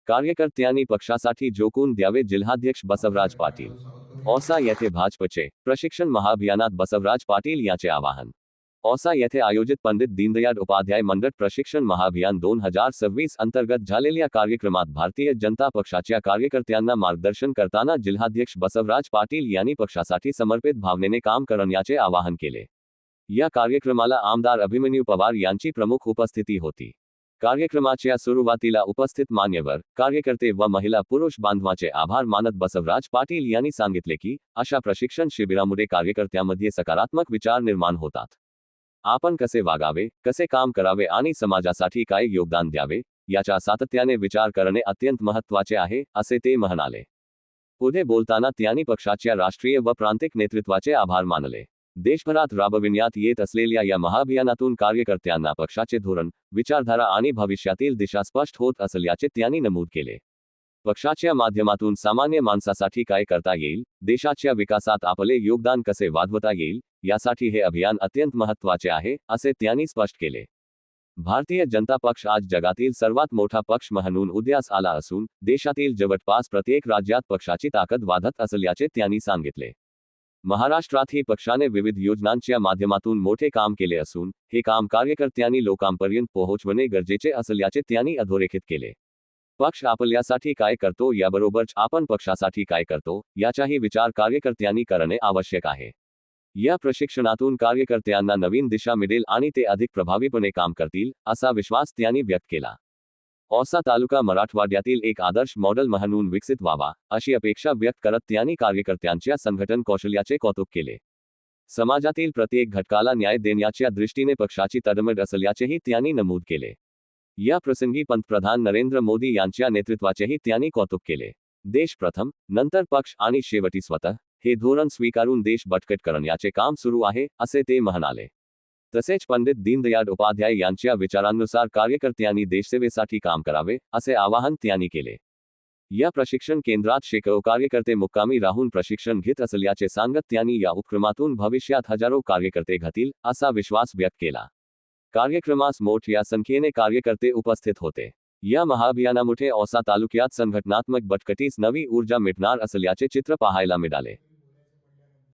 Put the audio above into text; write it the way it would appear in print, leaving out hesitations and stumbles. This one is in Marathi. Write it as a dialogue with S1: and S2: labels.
S1: कार्यकर्त्यांनी पक्षासाठी झोकून द्यावे. जिल्हाध्यक्ष बसवराज पाटील. औसा येथे भाजपचे प्रशिक्षण महाअभियानात बसवराज पाटील यांचे आवाहन. औसा येथे आयोजित पंडित दीनदयाळ उपाध्याय मंडळ प्रशिक्षण महाअभियान 2026 अंतर्गत झालेल्या कार्यक्रमात भारतीय जनता पक्षाच्या कार्यकर्त्यांना मार्गदर्शन करताना जिल्हाध्यक्ष बसवराज पाटील यांनी पक्षासाठी समर्पित भावनेने काम करण्याचे आवाहन केले. या कार्यक्रमाला आमदार अभिमन्यू पवार यांची प्रमुख उपस्थिती होती. कार्यक्रमाच्या सुरुवातीला उपस्थित मान्यवर, कार्यकर्ते व महिला पुरुष बांधवांचे आभार मानत बसवराज पाटील यांनी सांगितले की अशा प्रशिक्षण शिबिरामुळे कार्यकर्त्यांमध्ये सकारात्मक विचार निर्माण होतात. आपण कसे वागावे, कसे काम करावे आणि समाजासाठी काय योगदान द्यावे याचा सातत्याने विचार करणे अत्यंत महत्त्वाचे आहे, असे ते म्हणाले. पुढे बोलताना त्यांनी पक्षाच्या राष्ट्रीय व प्रांतिक नेतृत्वाचे आभार मानले. देशभरात राबविण्यात येत असलेल्या या महाअभियानातून कार्यकर्त्यांना पक्षाचे धोरण, विचारधारा आणि भविष्यातील दिशा स्पष्ट होत असल्याचे त्यांनी नमूद केले. पक्षाच्या माध्यमातून सामान्य माणसासाठी काय करता येईल, देशाच्या विकासात आपले योगदान कसे वाढवता येईल, यासाठी हे अभियान अत्यंत महत्त्वाचे आहे, असे त्यांनी स्पष्ट केले. भारतीय जनता पक्ष आज जगातील सर्वात मोठा पक्ष म्हणून उदयास आला असून देशातील जवळपास प्रत्येक राज्यात पक्षाची ताकद वाढत असल्याचे त्यांनी सांगितले. महाराष्ट्रातही पक्षाने विविध योजनांच्या माध्यमातून मोठे काम केले असून हे काम कार्यकर्त्यांनी लोकांपर्यंत पोहोचवणे गरजेचे असल्याचे त्यांनी अधोरेखित केले. पक्ष आपल्यासाठी काय करतो याबरोबरच आपण पक्षासाठी काय करतो याचाही विचार कार्यकर्त्यांनी करणे आवश्यक आहे. या प्रशिक्षणातून कार्यकर्त्यांना नवीन दिशा मिळेल आणि ते अधिक प्रभावीपणे काम करतील, असा विश्वास त्यांनी व्यक्त केला. औसा तालुका मराठवाड्यातील एक आदर्श मॉडेल म्हणून विकसित व्हावा, अशी अपेक्षा व्यक्त करत त्यांनी कार्यकर्त्यांच्या संघटन कौशल्याचे कौतुक केले. समाजातील प्रत्येक घटकाला न्याय देण्याच्या दृष्टीने पक्षाची तडमड असल्याचेही त्यांनी नमूद केले. या प्रसंगी पंतप्रधान नरेंद्र मोदी यांच्या नेतृत्वाचेही त्यांनी कौतुक केले. देश प्रथम, नंतर पक्ष आणि शेवटी स्वतः हे धोरण स्वीकारून देश बळकट करण्याचे काम सुरू आहे, असे ते म्हणाले. तसेच पंडित दीनदयाळ उपाध्याय यांच्या विचारांनुसार कार्यकर्त्यांनी देशसेवेसाठी काम करावे, असे आवाहन त्यांनी केले. या प्रशिक्षण केंद्रात शेकडो कार्यकर्ते मुक्कामी राहून प्रशिक्षण घेत असल्याचे सांगत त्यांनी या उपक्रमातून भविष्यात हजारो कार्यकर्ते घडतील, असा विश्वास व्यक्त केला. कार्यक्रमास मोठ्या संख्येने कार्यकर्ते उपस्थित होते. या महाअभियानामुळे औसा तालुक्यात संघटनात्मक बळकटीस नवी ऊर्जा मिळणार असल्याचे चित्र पाहायला मिळाले.